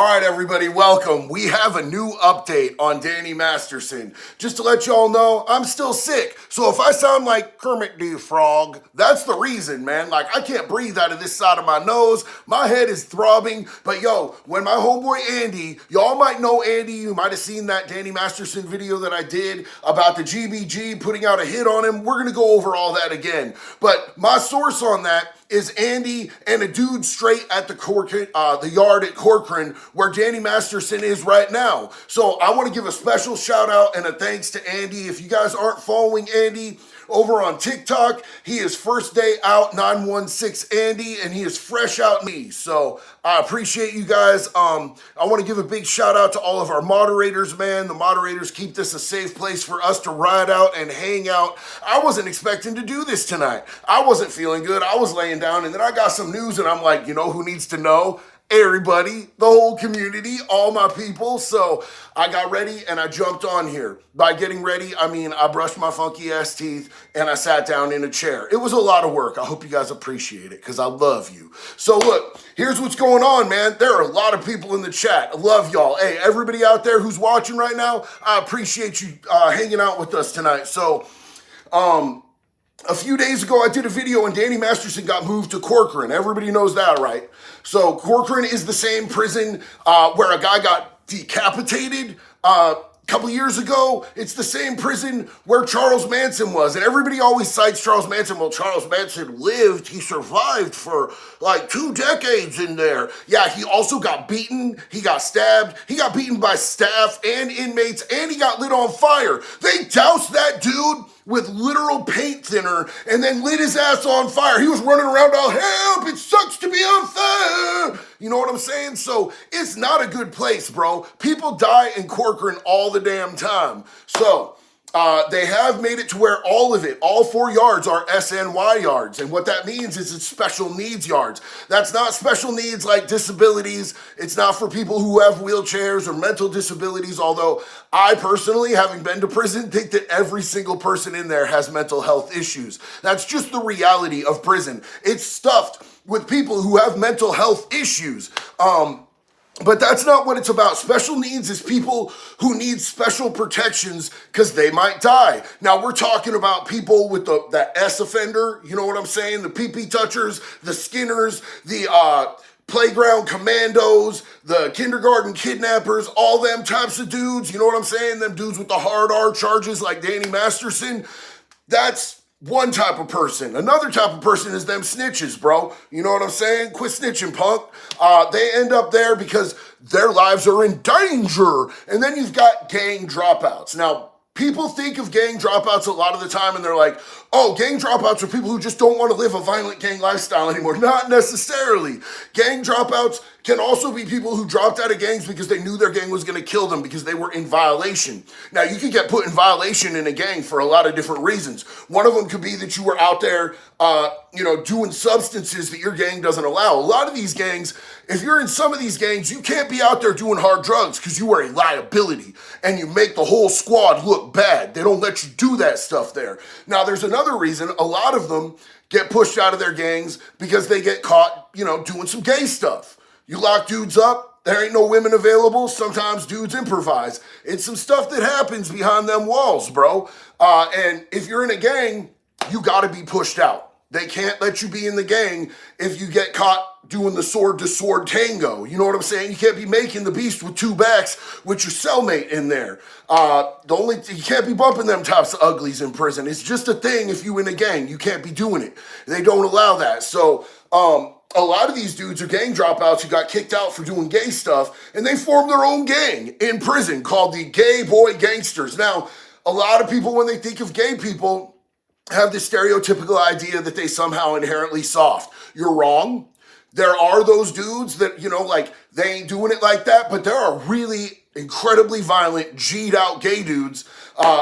All right, everybody, welcome. We have a new update on Danny Masterson. Just to let y'all know, I'm still sick. So if I sound like Kermit the Frog, that's the reason, man. Like, I can't breathe out of this side of my nose. My head is throbbing. But yo, when my homeboy Andy, y'all might know Andy, you might have seen that Danny Masterson video that I did about the GBG putting out a hit on him. We're going to go over all that again. But my source on that is Andy and a dude straight at the yard at Corcoran where Danny Masterson is right now. So I want to give a special shout out and a thanks to Andy. If you guys aren't following Andy over on TikTok, he is First Day Out 916 Andy, and he is fresh out me. So I appreciate you guys. I want to give a big shout out to all of our moderators, man. The moderators keep this a safe place for us to ride out and hang out. I wasn't expecting to do this tonight. I wasn't feeling good. I was laying down, and then I got some news, and I'm like, you know who needs to know? Everybody, the whole community, all my people. So I got ready and I jumped on here. By getting ready, I mean I brushed my funky ass teeth and I sat down in a chair. It was a lot of work. I hope you guys appreciate it because I love you. So look, here's what's going on, man. There are a lot of people in the chat. I love y'all. Hey, everybody out there who's watching right now, I appreciate you hanging out with us tonight. So, a few days ago, I did a video and Danny Masterson got moved to Corcoran. Everybody knows that, right? So Corcoran is the same prison where a guy got decapitated a couple years ago. It's the same prison where Charles Manson was. And everybody always cites Charles Manson. Well, Charles Manson lived. He survived for like 2 decades in there. Yeah, he also got beaten. He got stabbed. He got beaten by staff and inmates. And he got lit on fire. They doused that dude with literal paint thinner and then lit his ass on fire. He was running around all, help, it sucks to be on fire. You know what I'm saying? So it's not a good place, bro. People die in Corcoran all the damn time. So they have made it to where all 4 yards are SNY yards. And what that means is it's special needs yards. That's not special needs like disabilities. It's not for people who have wheelchairs or mental disabilities, although I personally, having been to prison, think that every single person in there has mental health issues. That's just the reality of prison. It's stuffed with people who have mental health issues. But that's not what it's about. Special needs is people who need special protections because they might die. Now, we're talking about people with the S offender, you know what I'm saying? The pee-pee touchers, the skinners, the playground commandos, the kindergarten kidnappers, all them types of dudes, you know what I'm saying? Them dudes with the hard R charges like Danny Masterson. That's one type of person. Another type of person is them snitches, bro. You know what I'm saying? Quit snitching, punk. They end up there because their lives are in danger. And then you've got gang dropouts. Now, people think of gang dropouts a lot of the time and they're like, oh, gang dropouts are people who just don't want to live a violent gang lifestyle anymore. Not necessarily. Gang dropouts can also be people who dropped out of gangs because they knew their gang was going to kill them because they were in violation. Now, you can get put in violation in a gang for a lot of different reasons. One of them could be that you were out there, doing substances that your gang doesn't allow. A lot of these gangs, if you're in some of these gangs, you can't be out there doing hard drugs because you are a liability and you make the whole squad look bad. They don't let you do that stuff there. Now, there's another reason. A lot of them get pushed out of their gangs because they get caught, doing some gay stuff. You lock dudes up, there ain't no women available. Sometimes dudes improvise. It's some stuff that happens behind them walls, bro. And if you're in a gang, you gotta be pushed out. They can't let you be in the gang if you get caught doing the sword-to-sword tango. You know what I'm saying? You can't be making the beast with 2 backs with your cellmate in there. You can't be bumping them types of uglies in prison. It's just a thing if you in a gang. You can't be doing it. They don't allow that. So, a lot of these dudes are gang dropouts who got kicked out for doing gay stuff, and they formed their own gang in prison called the Gay Boy Gangsters. Now, a lot of people, when they think of gay people, have this stereotypical idea that they somehow inherently soft. You're wrong. There are those dudes that, they ain't doing it like that, but there are really incredibly violent, G'd out gay dudes,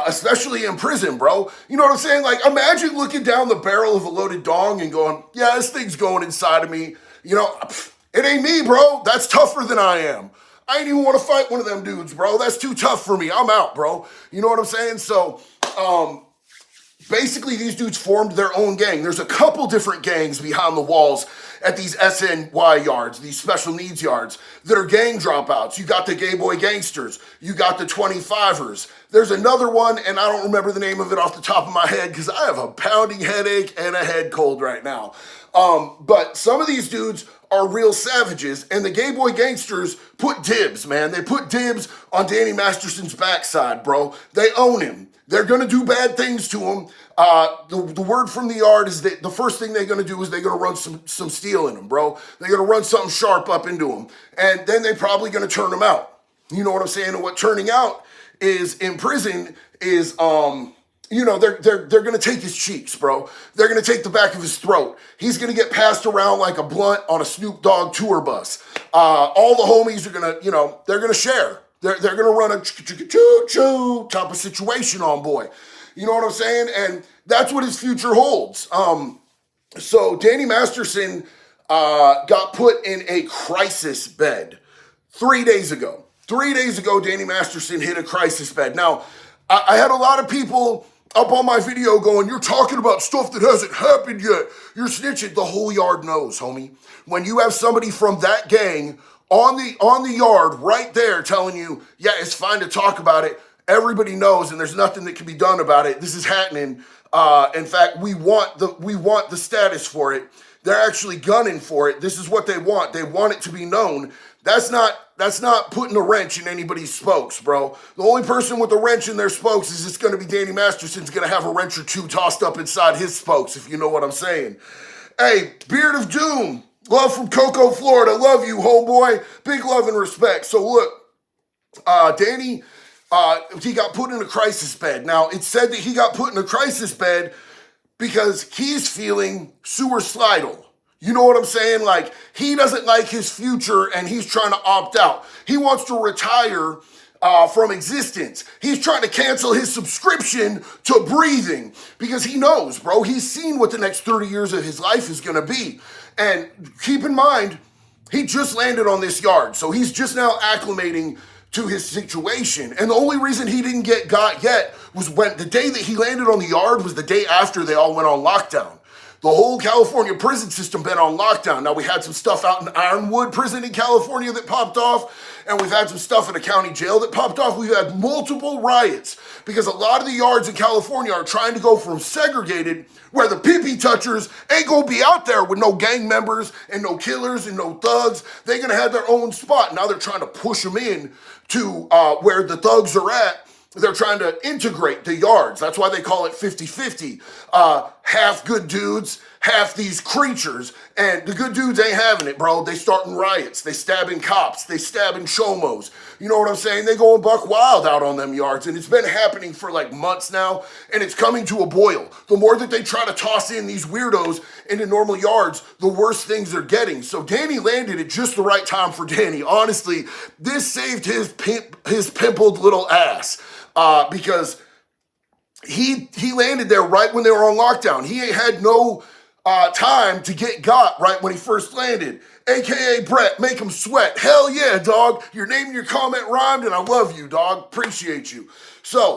especially in prison, bro. You know what I'm saying? Like, imagine looking down the barrel of a loaded dong and going, yeah, this thing's going inside of me. It ain't me, bro. That's tougher than I am. I ain't even want to fight one of them dudes, bro. That's too tough for me. I'm out, bro. You know what I'm saying? So, Basically, these dudes formed their own gang. There's a couple different gangs behind the walls at these SNY yards, these special needs yards, that are gang dropouts. You got the gay boy gangsters. You got the 25ers. There's another one, and I don't remember the name of it off the top of my head because I have a pounding headache and a head cold right now. But some of these dudes are real savages, and the gay boy gangsters put dibs, man. They put dibs on Danny Masterson's backside, bro. They own him. They're going to do bad things to him. The word from the yard is that the first thing they're going to do is they're going to run some steel in him, bro. They're going to run something sharp up into him. And then they're probably going to turn him out. You know what I'm saying? And what turning out is in prison is, they're going to take his cheeks, bro. They're going to take the back of his throat. He's going to get passed around like a blunt on a Snoop Dogg tour bus. All the homies are going to, they're going to share. They're going to run a choo-choo type of situation on boy. You know what I'm saying? And that's what his future holds. So Danny Masterson got put in a crisis bed 3 days ago. 3 days ago, Danny Masterson hit a crisis bed. Now, I had a lot of people up on my video going, you're talking about stuff that hasn't happened yet. You're snitching. The whole yard knows, homie. When you have somebody from that gang on the yard right there telling you, yeah, it's fine to talk about it, everybody knows and there's nothing that can be done about it. This is happening. In fact, we want the status for it. They're actually gunning for it. This is what they want. They want it to be known. That's not putting a wrench in anybody's spokes, bro. The only person with a wrench in their spokes is it's going to be Danny Masterson's going to have a wrench or two tossed up inside his spokes, if you know what I'm saying. Hey, Beard of Doom, love from Cocoa, Florida. Love you, homeboy. Big love and respect. So look, Danny, he got put in a crisis bed. Now, it's said that he got put in a crisis bed because he's feeling suicidal. You know what I'm saying? Like, he doesn't like his future and he's trying to opt out. He wants to retire from existence. He's trying to cancel his subscription to breathing because he knows, bro, he's seen what the next 30 years of his life is going to be. And keep in mind, he just landed on this yard. So he's just now acclimating to his situation. And the only reason he didn't get got yet was when the day that he landed on the yard was the day after they all went on lockdown. The whole California prison system been on lockdown. Now, we had some stuff out in Ironwood prison in California that popped off, and we've had some stuff in a county jail that popped off. We've had multiple riots because a lot of the yards in California are trying to go from segregated, where the pee-pee touchers ain't gonna be out there with no gang members and no killers and no thugs. They're gonna have their own spot. Now they're trying to push them in to where the thugs are at. They're trying to integrate the yards. That's why they call it 50-50. Half good dudes, half these creatures. And the good dudes ain't having it, bro. They starting riots. They stabbing cops. They stabbing chomos. You know what I'm saying? They going buck wild out on them yards. And it's been happening for like months now. And it's coming to a boil. The more that they try to toss in these weirdos into normal yards, the worse things they're getting. So Danny landed at just the right time for Danny. Honestly, this saved his pimpled little ass. Because he landed there right when they were on lockdown. He ain't had no time to get got right when he first landed. AKA Brett, make him sweat. Hell yeah, dog. Your name and your comment rhymed, and I love you, dog. Appreciate you. So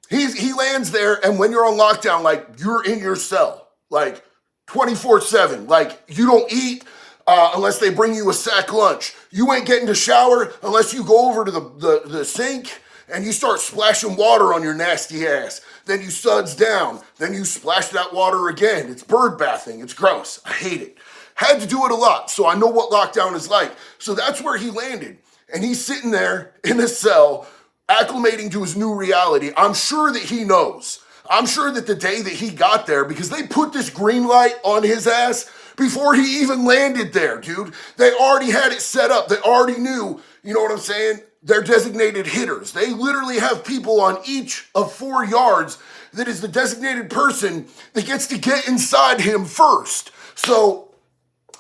he lands there, and when you're on lockdown, like, you're in your cell, like 24/7. Like, you don't eat unless they bring you a sack lunch. You ain't getting to shower unless you go over to the sink and you start splashing water on your nasty ass. Then you suds down. Then you splash that water again. It's bird bathing. It's gross. I hate it. Had to do it a lot, so I know what lockdown is like. So that's where he landed. And he's sitting there in his cell, acclimating to his new reality. I'm sure that he knows. I'm sure that the day that he got there, because they put this green light on his ass before he even landed there, dude. They already had it set up. They already knew, you know what I'm saying? They're designated hitters. They literally have people on each of 4 yards that is the designated person that gets to get inside him first. So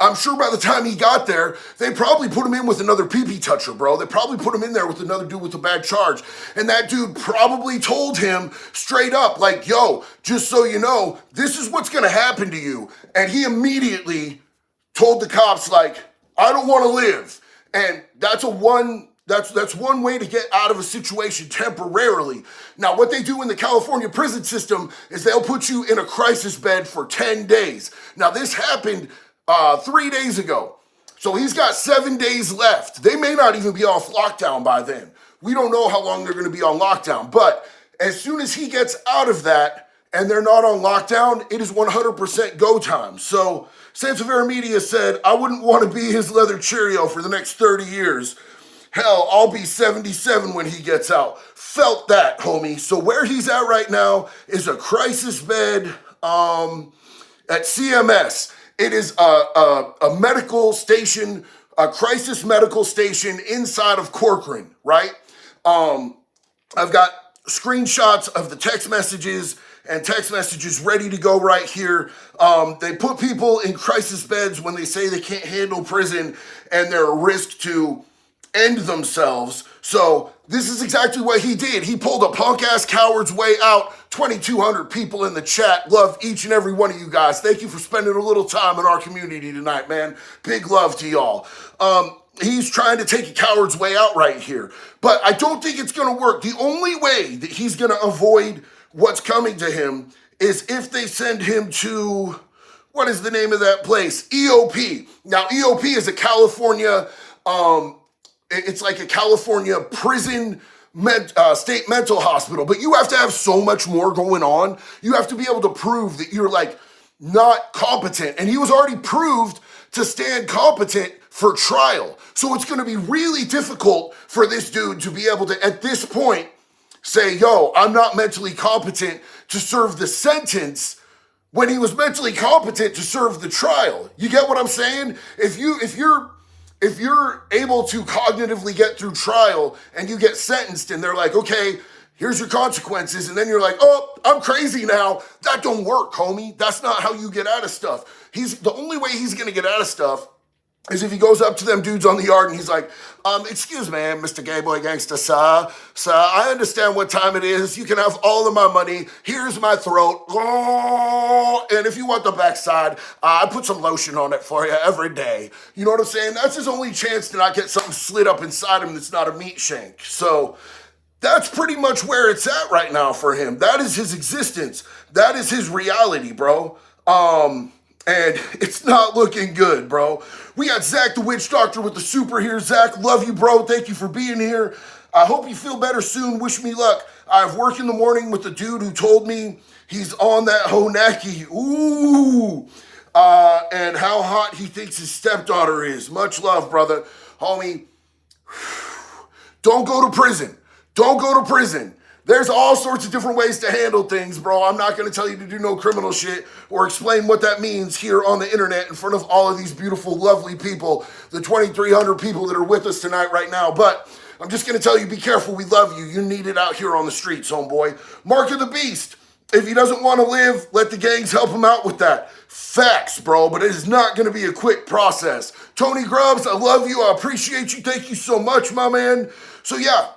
I'm sure by the time he got there, they probably put him in with another pee-pee toucher, bro. They probably put him in there with another dude with a bad charge. And that dude probably told him straight up, like, yo, just so you know, this is what's gonna happen to you. And he immediately told the cops, like, I don't wanna live. And that's That's one way to get out of a situation temporarily. Now, what they do in the California prison system is they'll put you in a crisis bed for 10 days. Now, this happened 3 days ago. So he's got 7 days left. They may not even be off lockdown by then. We don't know how long they're going to be on lockdown. But as soon as he gets out of that and they're not on lockdown, it is 100% go time. So Sansevier Media said, I wouldn't want to be his leather Cheerio for the next 30 years. Hell, I'll be 77 when he gets out. Felt that, homie. So where he's at right now is a crisis bed at CMS. It is a medical station, a crisis medical station inside of Corcoran, right? I've got screenshots of the text messages and text messages ready to go right here. They put people in crisis beds when they say they can't handle prison and they're a risk to end themselves. So this is exactly what he did. He pulled a punk-ass coward's way out. 2,200 people in the chat. Love each and every one of you guys. Thank you for spending a little time in our community tonight, man. Big love to y'all. He's trying to take a coward's way out right here. But I don't think it's going to work. The only way that he's going to avoid what's coming to him is if they send him to, what is the name of that place? EOP. Now, EOP is a California... it's like a California prison state mental hospital, but you have to have so much more going on. You have to be able to prove that you're like not competent. And he was already proved to stand competent for trial. So it's going to be really difficult for this dude to be able to, at this point, say, yo, I'm not mentally competent to serve the sentence when he was mentally competent to serve the trial. You get what I'm saying? If you're able to cognitively get through trial and you get sentenced and they're like, okay, here's your consequences, and then you're like, oh, I'm crazy now. That don't work, homie. That's not how you get out of stuff. The only way he's gonna get out of stuff is if he goes up to them dudes on the yard and he's like, excuse me, Mr. Gay Boy Gangsta, sir, I understand what time it is. You can have all of my money. Here's my throat. And if you want the backside, I put some lotion on it for you every day. You know what I'm saying? That's his only chance to not get something slid up inside him that's not a meat shank. So that's pretty much where it's at right now for him. That is his existence. That is his reality, bro. And it's not looking good, bro. We got Zach the Witch Doctor with the super here. Zach, love you, bro. Thank you for being here. I hope you feel better soon. Wish me luck. I have work in the morning with the dude who told me he's on that Honaki. Ooh. And how hot he thinks his stepdaughter is. Much love, brother. Homie, don't go to prison. Don't go to prison. There's all sorts of different ways to handle things, bro. I'm not going to tell you to do no criminal shit or explain what that means here on the internet in front of all of these beautiful, lovely people, the 2,300 people that are with us tonight right now. But I'm just going to tell you, be careful. We love you. You need it out here on the streets, homeboy. Mark of the Beast. If he doesn't want to live, let the gangs help him out with that. Facts, bro, but it is not going to be a quick process. Tony Grubbs, I love you. I appreciate you. Thank you so much, my man. So, yeah.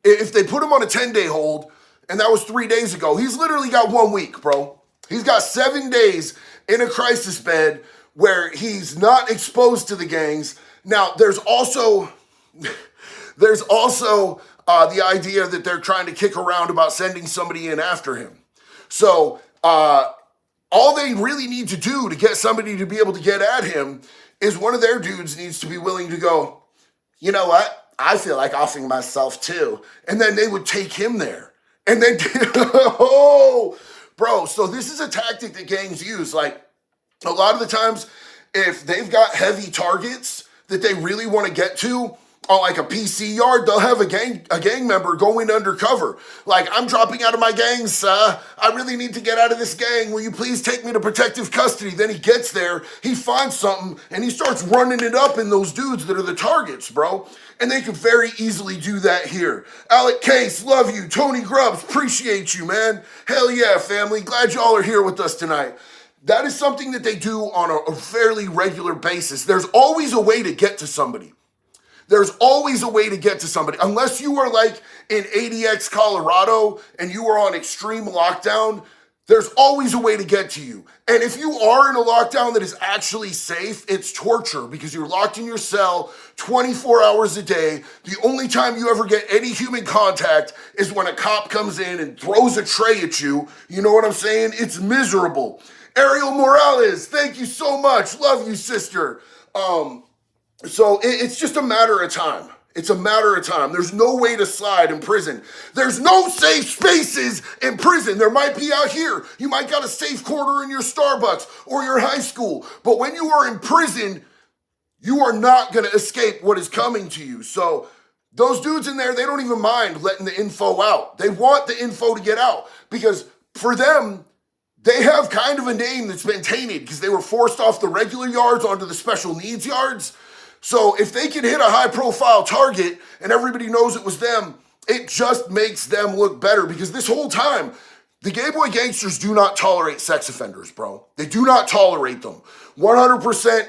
If they put him on a 10-day hold, and that was 3 days ago, he's literally got 1 week, bro. He's got 7 days in a crisis bed where he's not exposed to the gangs. Now, there's also the idea that they're trying to kick around about sending somebody in after him. So all they really need to do to get somebody to be able to get at him is one of their dudes needs to be willing to go, you know what? I feel like offing myself too. And then they would take him there. And then, oh, bro, so this is a tactic that gangs use. Like, a lot of the times, if they've got heavy targets that they really want to get to, on like a PC yard, they'll have a gang member going undercover. Like, I'm dropping out of my gang, sir. I really need to get out of this gang. Will you please take me to protective custody? Then he gets there, he finds something, and he starts running it up in those dudes that are the targets, bro. And they could very easily do that here. Alec Case, love you. Tony Grubbs, appreciate you, man. Hell yeah, family. Glad y'all are here with us tonight. That is something that they do on a fairly regular basis. There's always a way to get to somebody. There's always a way to get to somebody. Unless you are like in ADX, Colorado, and you are on extreme lockdown, There's always a way to get to you. And if you are in a lockdown that is actually safe, it's torture because you're locked in your cell 24 hours a day. The only time you ever get any human contact is when a cop comes in and throws a tray at you. You know what I'm saying? It's miserable. Ariel Morales, thank you so much. Love you, sister. So it's just a matter of time. It's a matter of time. There's no way to slide in prison. There's no safe spaces in prison. There might be out here. You might got a safe corner in your Starbucks or your high school. But when you are in prison, you are not going to escape what is coming to you. So those dudes in there, they don't even mind letting the info out. They want the info to get out because for them, they have kind of a name that's been tainted because they were forced off the regular yards onto the special needs yards. So if they can hit a high profile target and everybody knows it was them, it just makes them look better because this whole time, the gay boy gangsters do not tolerate sex offenders, bro. They do not tolerate them. 100%,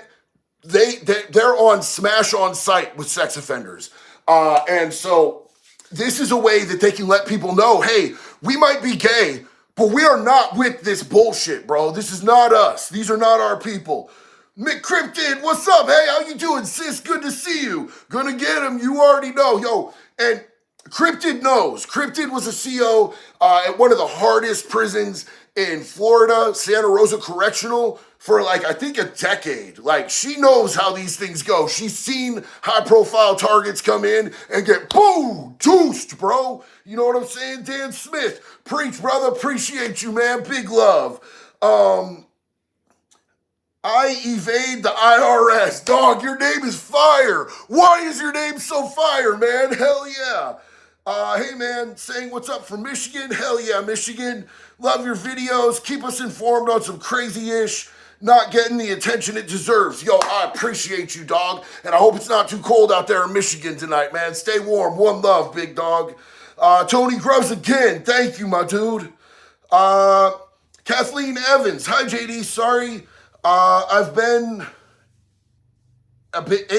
they're on smash on sight with sex offenders. And so this is a way that they can let people know, hey, we might be gay, but we are not with this bullshit, bro. This is not us. These are not our people. McCryptid, what's up? Hey, how you doing, sis? Good to see you. Gonna get him, you already know. Yo, and Cryptid knows. Cryptid was a CO at one of the hardest prisons in Florida, Santa Rosa Correctional, for like, I think a decade. Like, she knows how these things go. She's seen high-profile targets come in and get, boom, juiced, bro. You know what I'm saying? Dan Smith, preach, brother. Appreciate you, man. Big love. I evade the IRS. Dog, your name is fire. Why is your name so fire, man? Hell yeah. Hey, man, saying what's up from Michigan. Hell yeah, Michigan. Love your videos. Keep us informed on some crazy-ish, not getting the attention it deserves. Yo, I appreciate you, dog. And I hope it's not too cold out there in Michigan tonight, man. Stay warm. One love, big dog. Tony Grubbs again. Thank you, my dude. Kathleen Evans. Hi, JD. Sorry. I've been a bit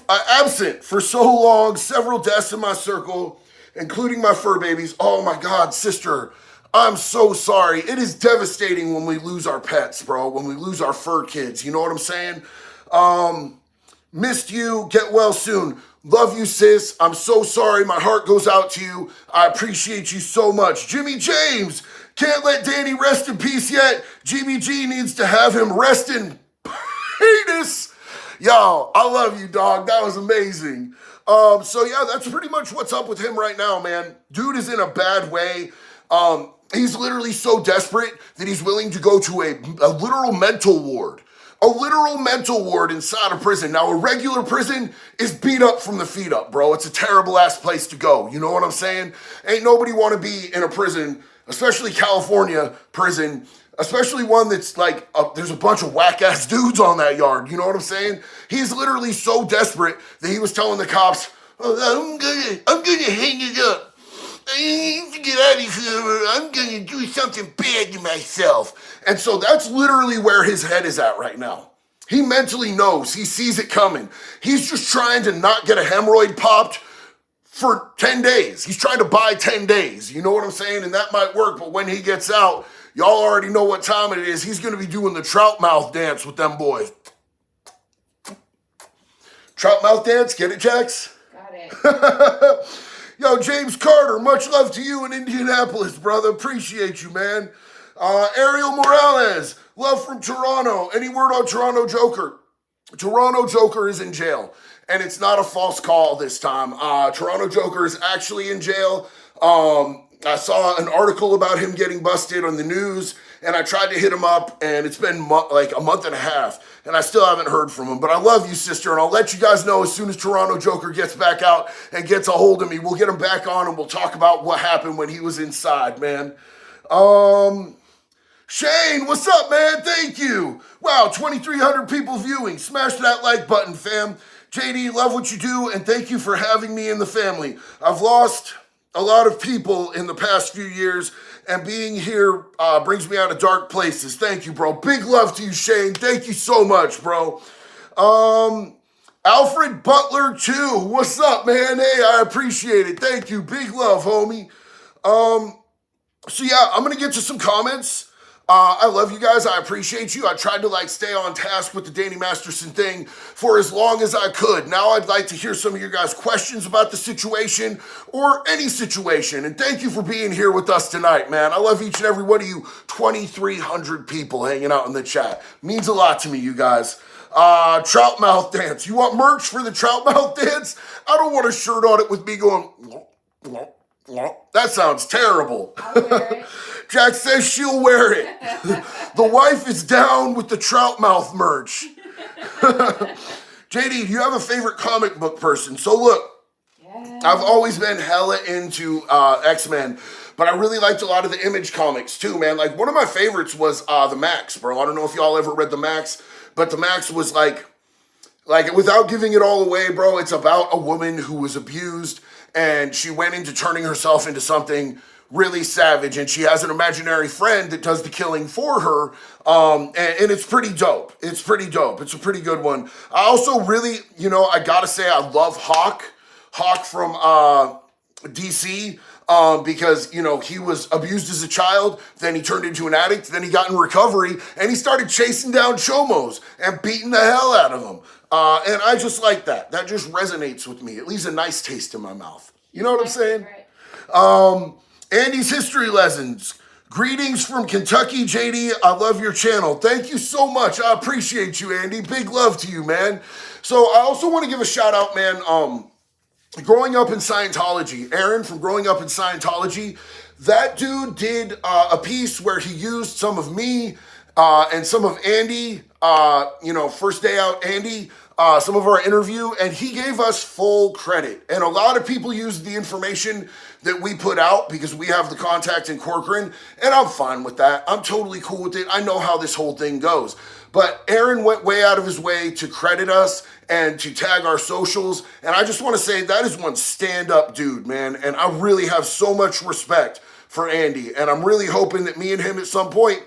absent for so long, several deaths in my circle, including my fur babies. Oh my God, sister, I'm so sorry. It is devastating when we lose our pets, bro, when we lose our fur kids. You know what I'm saying? Missed you. Get well soon. Love you, sis. I'm so sorry. My heart goes out to you. I appreciate you so much. Jimmy James. Can't let Danny rest in peace yet. GBG needs to have him rest in penis. Yo, I love you, dog. That was amazing. So yeah, that's pretty much what's up with him right now, man. Dude is in a bad way. He's literally so desperate that he's willing to go to a literal mental ward. A literal mental ward inside a prison. Now, a regular prison is beat up from the feet up, bro. It's a terrible ass place to go. You know what I'm saying? Ain't nobody want to be in a prison, especially California prison, especially one that's like, there's a bunch of whack ass dudes on that yard. You know what I'm saying? He's literally so desperate that he was telling the cops, I'm gonna hang it up. I need to get out of here. I'm gonna do something bad to myself. And so that's literally where his head is at right now. He mentally knows. He sees it coming. He's just trying to not get a hemorrhoid popped for 10 days. He's trying to buy 10 days. You know what I'm saying? And that might work, but when he gets out, y'all already know what time it is. He's going to be doing the trout mouth dance with them boys. Trout mouth dance? Get it, Jax? Got it. Yo, James Carter, much love to you in Indianapolis, brother. Appreciate you, man. Ariel Morales, love from Toronto. Any word on Toronto Joker? Toronto Joker is in jail, and it's not a false call this time. Toronto Joker is actually in jail. I saw an article about him getting busted on the news, and I tried to hit him up, and it's been like a month and a half, and I still haven't heard from him. But I love you, sister, and I'll let you guys know as soon as Toronto Joker gets back out and gets a hold of me. We'll get him back on, and we'll talk about what happened when he was inside, man. Shane, what's up, man? Thank you. Wow, 2,300 people viewing. Smash that like button, fam. JD, love what you do, and thank you for having me in the family. I've lost a lot of people in the past few years, and being here brings me out of dark places. Thank you, bro. Big love to you, Shane. Thank you so much, bro. Alfred Butler, too. What's up, man? Hey, I appreciate it. Thank you. Big love, homie. So yeah, I'm gonna get to some comments. I love you guys. I appreciate you. I tried to stay on task with the Danny Masterson thing for as long as I could. Now I'd like to hear some of your guys' questions about the situation or any situation. And thank you for being here with us tonight, man. I love each and every one of you 2,300 people hanging out in the chat. Means a lot to me, you guys. Trout mouth dance. You want merch for the trout mouth dance? I don't want a shirt on it with me going. That sounds terrible. I'll wear it. Jack says she'll wear it. The wife is down with the trout mouth merch. JD, do you have a favorite comic book person? So look, I've always been hella into X-Men, but I really liked a lot of the Image comics too, man. Like one of my favorites was the Max, bro. I don't know if y'all ever read the Max, but the Max was like without giving it all away, bro, it's about a woman who was abused and she went into turning herself into something really savage, and she has an imaginary friend that does the killing for her, and it's pretty dope. It's pretty dope. It's a pretty good one. I also really, I gotta say I love Hawk from DC, because, he was abused as a child, then he turned into an addict, then he got in recovery, and he started chasing down chomos and beating the hell out of them. And I just like that. That just resonates with me. It leaves a nice taste in my mouth. You know what I'm saying? Andy's History Lessons. Greetings from Kentucky, JD. I love your channel. Thank you so much. I appreciate you, Andy. Big love to you, man. So I also want to give a shout out, man. Growing Up in Scientology. Aaron from Growing Up in Scientology. That dude did a piece where he used some of me and some of Andy, first day out Andy, some of our interview, and he gave us full credit. And a lot of people used the information that we put out because we have the contact in Corcoran, and I'm fine with that. I'm totally cool with it. I know how this whole thing goes. But Aaron went way out of his way to credit us and to tag our socials, and I just want to say that is one stand-up dude, man, and I really have so much respect for Andy, and I'm really hoping that me and him at some point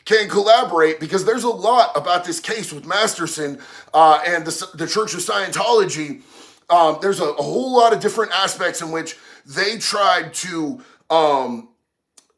can collaborate, because there's a lot about this case with Masterson and the Church of Scientology. There's a whole lot of different aspects in which they tried to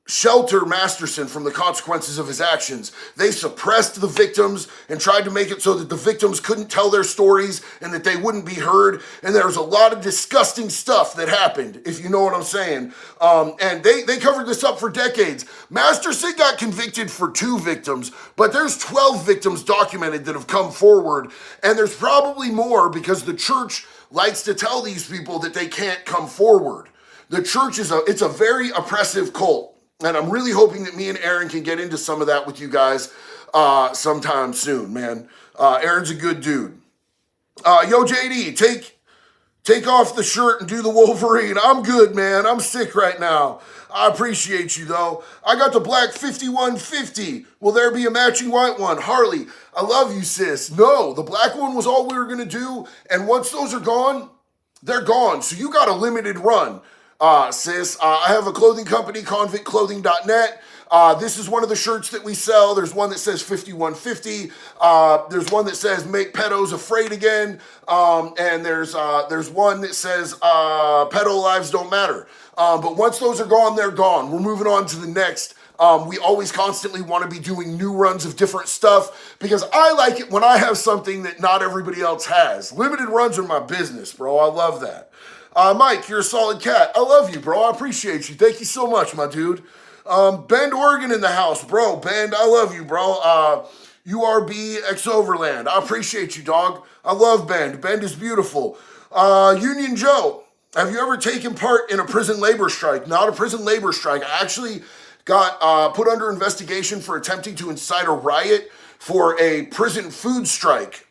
shelter Masterson from the consequences of his actions. They suppressed the victims and tried to make it so that the victims couldn't tell their stories and that they wouldn't be heard. And there was a lot of disgusting stuff that happened, if you know what I'm saying. And they covered this up for decades. Masterson got convicted for 2 victims, but there's 12 victims documented that have come forward. And there's probably more, because the church likes to tell these people that they can't come forward. The church it's a very oppressive cult. And I'm really hoping that me and Aaron can get into some of that with you guys sometime soon, man. Aaron's a good dude. Yo, JD, take off the shirt and do the Wolverine. I'm good, man. I'm sick right now. I appreciate you, though. I got the black 5150. Will there be a matching white one? Harley, I love you, sis. No, the black one was all we were going to do. And once those are gone, they're gone. So you got a limited run. Sis, I have a clothing company, convictclothing.net. This is one of the shirts that we sell. There's one that says 5150. There's one that says make pedos afraid again. And there's one that says pedo lives don't matter. But once those are gone, they're gone. We're moving on to the next. We always constantly want to be doing new runs of different stuff, because I like it when I have something that not everybody else has. Limited runs are my business, bro. I love that. Mike, you're a solid cat. I love you, bro. I appreciate you. Thank you so much, my dude. Bend, Oregon in the house. Bro, Bend, I love you, bro. URB X Overland. I appreciate you, dog. I love Bend. Bend is beautiful. Union Joe, have you ever taken part in a prison labor strike? Not a prison labor strike. I actually got put under investigation for attempting to incite a riot for a prison food strike.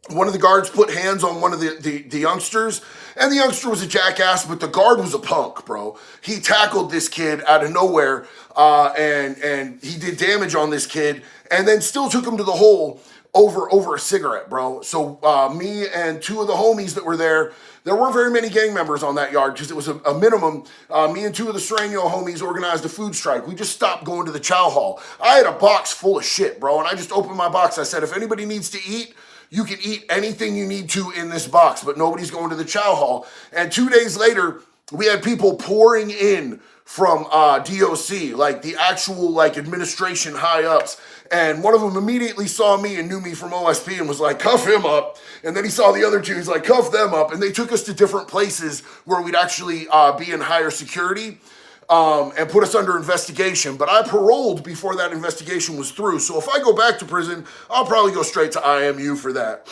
One of the guards put hands on one of the youngsters, and the youngster was a jackass, but the guard was a punk, bro. He tackled this kid out of nowhere, and he did damage on this kid, and then still took him to the hole over a cigarette, bro. So me and 2 of the homies that were there weren't very many gang members on that yard, because it was a minimum. Me and 2 of the Sereno homies organized a food strike. We just stopped going to the chow hall. I had a box full of shit, bro, and I just opened my box. I said, if anybody needs to eat, you can eat anything you need to in this box, but nobody's going to the chow hall. And 2 days later, we had people pouring in from DOC, like the actual like administration high ups. And one of them immediately saw me and knew me from OSP and was like, cuff him up. And then he saw the other two, he's like, cuff them up. And they took us to different places where we'd actually be in higher security and put us under investigation. But I paroled before that investigation was through. So if I go back to prison, I'll probably go straight to IMU for that.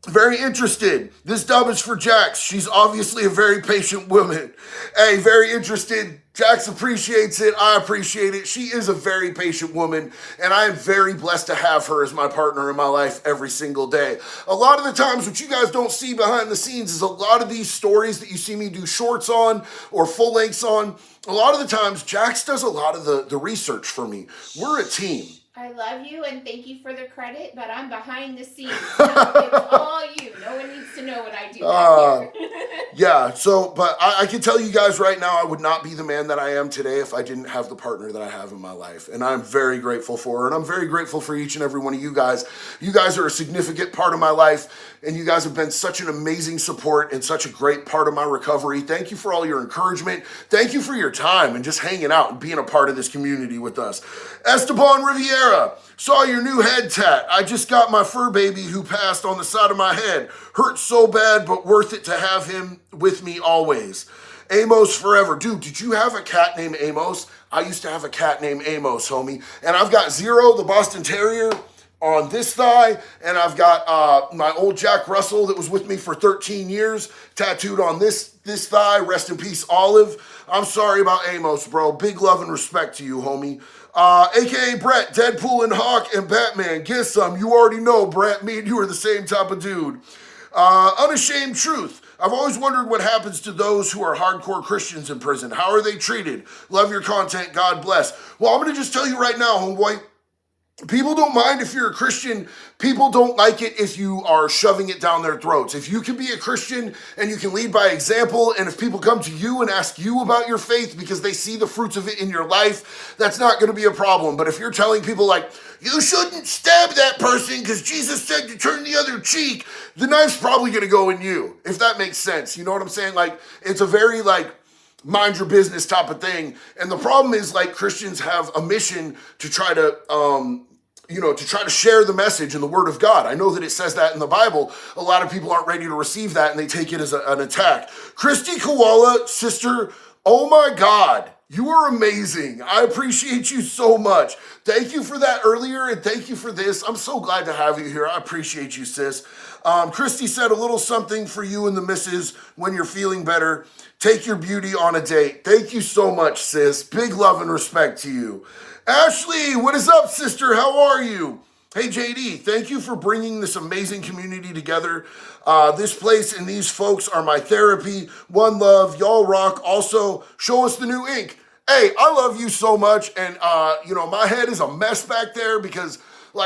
Very interested. This dub is for Jax. She's obviously a very patient woman. Hey, very interested. Jax appreciates it. I appreciate it. She is a very patient woman, and I am very blessed to have her as my partner in my life every single day. A lot of the times, what you guys don't see behind the scenes is a lot of these stories that you see me do shorts on or full lengths on. A lot of the times, Jax does a lot of the research for me. We're a team. I love you and thank you for the credit, but I'm behind the scenes. So it's all you. No one needs to know what I do back here. Yeah, so, but I can tell you guys right now, I would not be the man that I am today if I didn't have the partner that I have in my life. And I'm very grateful for her. And I'm very grateful for each and every one of you guys. You guys are a significant part of my life. And you guys have been such an amazing support and such a great part of my recovery. Thank you for all your encouragement. Thank you for your time and just hanging out and being a part of this community with us. Esteban Riviera, saw your new head tat. I just got my fur baby who passed on the side of my head. Hurts so bad, but worth it to have him with me always. Amos forever. Dude, did you have a cat named Amos? I used to have a cat named Amos, homie. And I've got Zero, the Boston Terrier, on this thigh, and I've got my old Jack Russell that was with me for 13 years tattooed on this thigh. Rest in peace, Olive. I'm sorry about Amos, bro. Big love and respect to you, homie. AKA Brett, Deadpool and Hawk and Batman. Get some. You already know, Brett. Me and you are the same type of dude. Unashamed Truth. I've always wondered what happens to those who are hardcore Christians in prison. How are they treated? Love your content. God bless. Well, I'm going to just tell you right now, homeboy. People don't mind if you're a Christian. People don't like it if you are shoving it down their throats. If you can be a Christian and you can lead by example, and if people come to you and ask you about your faith because they see the fruits of it in your life, that's not going to be a problem. But if you're telling people like, you shouldn't stab that person because Jesus said to turn the other cheek, the knife's probably going to go in you, if that makes sense. You know what I'm saying? Like, it's a very mind your business type of thing. And the problem is Christians have a mission to try to, to try to share the message and the word of God. I know that it says that in the Bible. A lot of people aren't ready to receive that and they take it as an attack. Christy Koala, sister, oh my God, you are amazing. I appreciate you so much. Thank you for that earlier and thank you for this. I'm so glad to have you here. I appreciate you, sis. Christy said a little something for you and the missus when you're feeling better. Take your beauty on a date. Thank you so much, sis. Big love and respect to you. Ashley, what is up, sister? How are you? Hey, JD, thank you for bringing this amazing community together. This place and these folks are my therapy. One love. Y'all rock. Also, show us the new ink. Hey, I love you so much. And, my head is a mess back there because,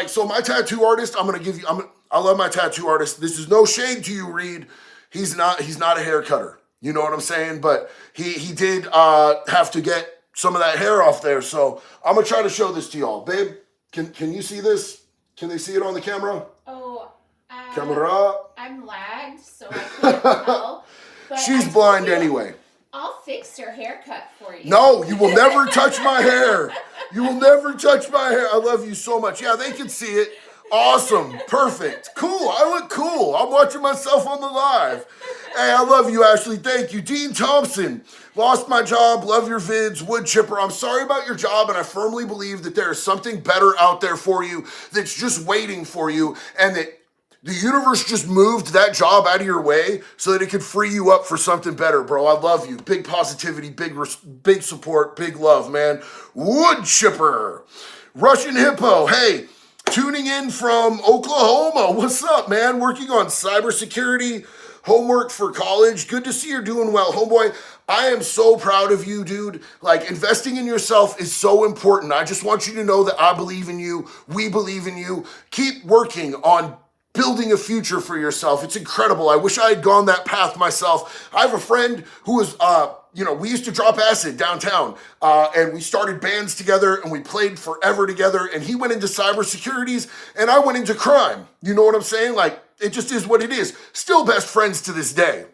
so my tattoo artist, I love my tattoo artist. This is no shade to you, Reed. He's not a hair cutter. You know what I'm saying? But he did have to get some of that hair off there. So I'm going to try to show this to y'all. Babe, can you see this? Can they see it on the camera? Oh, camera. I'm lagged, so I can't tell. But she's blind anyway. I'll fix her haircut for you. No, you will never touch my hair. You will never touch my hair. I love you so much. Yeah, they can see it. Awesome. Perfect. Cool. I look cool. I'm watching myself on the live. Hey, I love you, Ashley. Thank you. Dean Thompson. Lost my job. Love your vids. Wood chipper. I'm sorry about your job, and I firmly believe that there is something better out there for you that's just waiting for you, and that the universe just moved that job out of your way so that it could free you up for something better, bro. I love you. Big positivity, big support, big love, man. Wood chipper. Russian Hippo. Hey, tuning in from Oklahoma. What's up, man? Working on cybersecurity, homework for college. Good to see you're doing well, homeboy. I am so proud of you, dude. Investing in yourself is so important. I just want you to know that I believe in you. We believe in you. Keep working on building a future for yourself. It's incredible. I wish I had gone that path myself. I have a friend who was, we used to drop acid downtown, and we started bands together, and we played forever together, and he went into cybersecurities, and I went into crime. You know what I'm saying? It just is what it is. Still best friends to this day.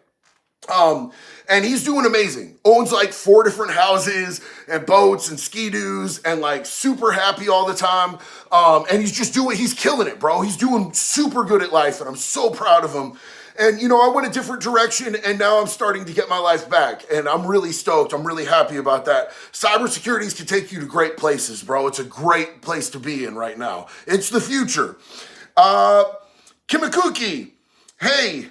And he's doing amazing. Owns like 4 different houses and boats and ski-doos and like super happy all the time. And he's killing it, bro. He's doing super good at life and I'm so proud of him. And you know, I went a different direction and now I'm starting to get my life back. And I'm really stoked. I'm really happy about that. Cybersecurities can take you to great places, bro. It's a great place to be in right now. It's the future. Kimikuki, hey,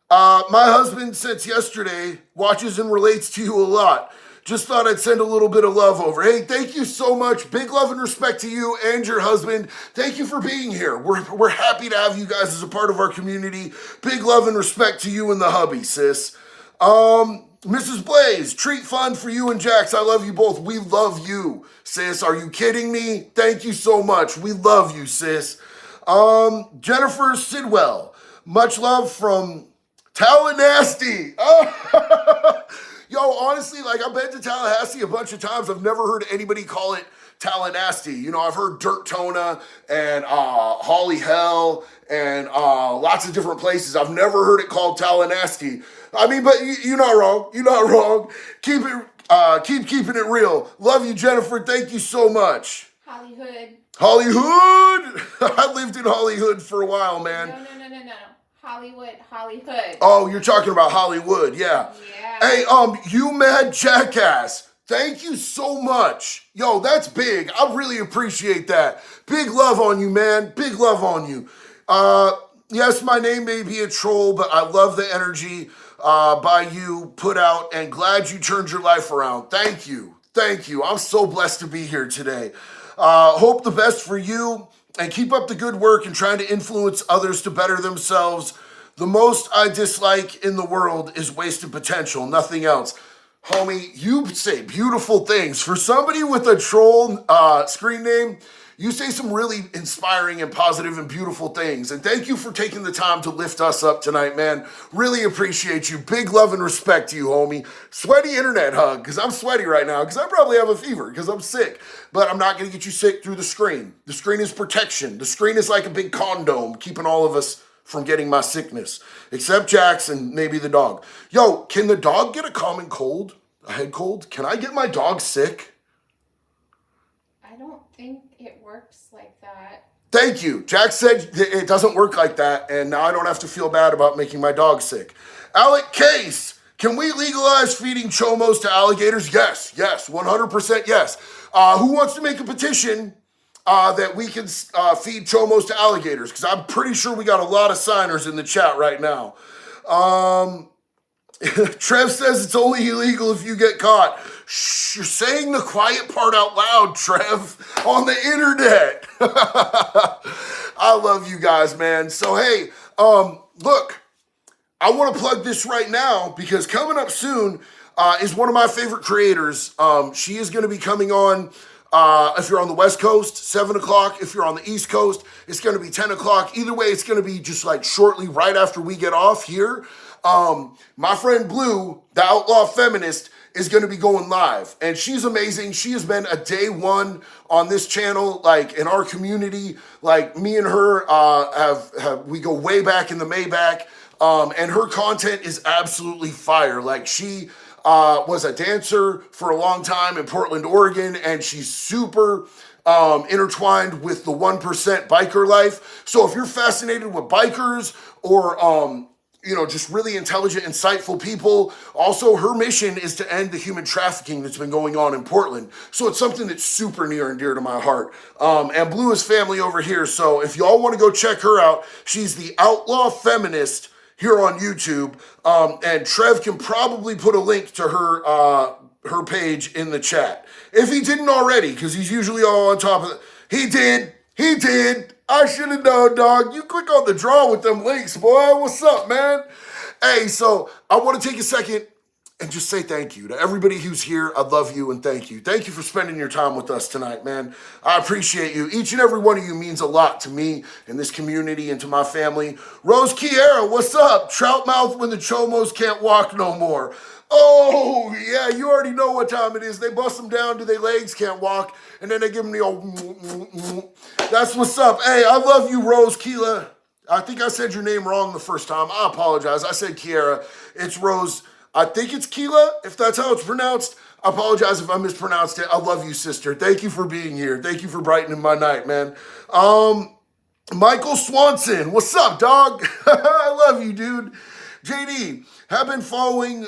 my husband, since yesterday, watches and relates to you a lot. Just thought I'd send a little bit of love over. Hey, thank you so much. Big love and respect to you and your husband. Thank you for being here. We're happy to have you guys as a part of our community. Big love and respect to you and the hubby, sis. Mrs. Blaze, treat fund for you and Jax. I love you both. We love you, sis. Are you kidding me? Thank you so much. We love you, sis. Jennifer Sidwell, much love from Tallahassee. Oh. Yo, honestly, like I've been to Tallahassee a bunch of times. I've never heard anybody call it Tallahassee. You know, I've heard Dirt Tona and Holly Hell and lots of different places. I've never heard it called Tallahassee. I mean, but you're not wrong. You're not wrong. Keep keeping it real. Love you, Jennifer. Thank you so much. Hollywood. Hollywood. I lived in Hollywood for a while, man. No. Hollywood. Oh, you're talking about Hollywood, yeah. Hey, you mad jackass. Thank you so much. Yo, that's big. I really appreciate that. Big love on you, man. Big love on you. Yes, my name may be a troll, but I love the energy by you put out and glad you turned your life around. Thank you. Thank you. I'm so blessed to be here today. Hope the best for you. And keep up the good work and trying to influence others to better themselves. The most I dislike in the world is wasted potential, nothing else. Homie, you say beautiful things. For somebody with a troll screen name, you say some really inspiring and positive and beautiful things. And thank you for taking the time to lift us up tonight, man. Really appreciate you. Big love and respect to you, homie. Sweaty internet hug, because I'm sweaty right now, because I probably have a fever, because I'm sick. But I'm not going to get you sick through the screen. The screen is protection. The screen is like a big condom, keeping all of us from getting my sickness. Except Jax and maybe the dog. Yo, can the dog get a common cold? A head cold? Can I get my dog sick? I don't think it works like that. Thank you. Jack said it doesn't work like that, and now I don't have to feel bad about making my dog sick. Alec Case, can we legalize feeding chomos to alligators? Yes, 100% yes. Who wants to make a petition that we can feed chomos to alligators? Because I'm pretty sure we got a lot of signers in the chat right now. Trev says it's only illegal if you get caught. Shh, you're saying the quiet part out loud, Trev, on the internet. I love you guys, man. So, hey, look, I want to plug this right now because coming up soon is one of my favorite creators. She is going to be coming on, if you're on the West Coast, 7 o'clock. If you're on the East Coast, it's going to be 10 o'clock. Either way, it's going to be just like shortly right after we get off here. My friend Blue, the outlaw feminist, is going to be going live, and she's amazing. She has been a day one on this channel, like in our community. Like me and her we go way back in the Maybach, and her content is absolutely fire. Like she was a dancer for a long time in Portland, Oregon, and she's super intertwined with the 1% biker life. So if you're fascinated with bikers or just really intelligent, insightful people. Also, her mission is to end the human trafficking that's been going on in Portland. So it's something that's super near and dear to my heart. And Blue is family over here. So if y'all want to go check her out, she's the Outlaw Feminist here on YouTube. And Trev can probably put a link to her page in the chat. If he didn't already, because he's usually all on top of it. He did. I should have known, dog. You quick on the draw with them links, boy. What's up, man? Hey, so I want to take a second and just say thank you to everybody who's here. I love you and thank you. Thank you for spending your time with us tonight, man. I appreciate you. Each and every one of you means a lot to me and this community and to my family. Rose Kiera, what's up? Trout mouth when the chomos can't walk no more. Oh, yeah, you already know what time it is. They bust them down to their legs can't walk, and then they give them the old... That's what's up. Hey, I love you, Rose Keela. I think I said your name wrong the first time. I apologize. I said Kiera. It's Rose I think it's Keela, if that's how it's pronounced. I apologize if I mispronounced it. I love you, sister. Thank you for being here. Thank you for brightening my night, man. Michael Swanson, what's up, dog? I love you, dude. JD, have been following